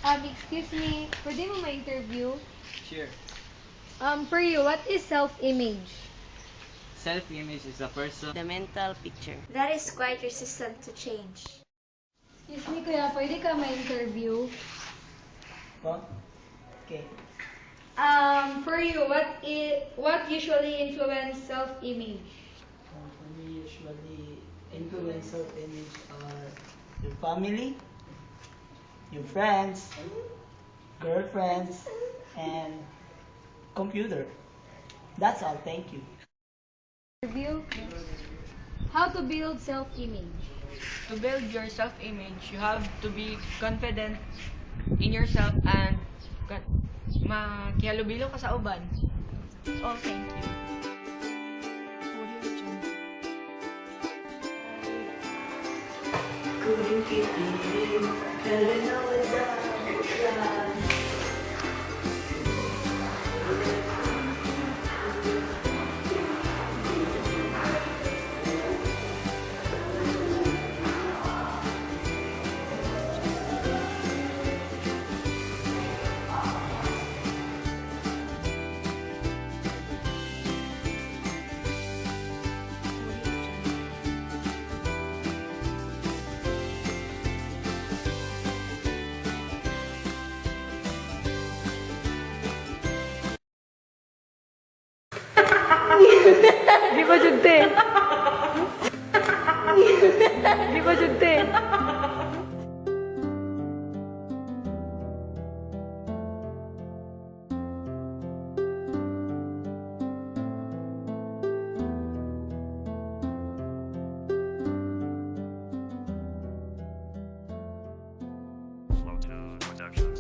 Excuse me, pwede mo ma-interview? Sure. For you, what is self-image? Self-image is a person. The mental picture. That is quite resistant to change. Excuse me, kuya, pwede ka ma-interview? Okay. For you, what usually influence self-image? For me, usually influence self-image are your family, your friends, girlfriends, and computer. That's all. Thank you. Interview? How to build self-image? To build your self-image, you have to be confident in yourself and makihalubilo ka sa uban. Oh, thank you. Couldn't keep it in, and I was out. Di ba jugte? Di ba jugte? Flow Tune Production.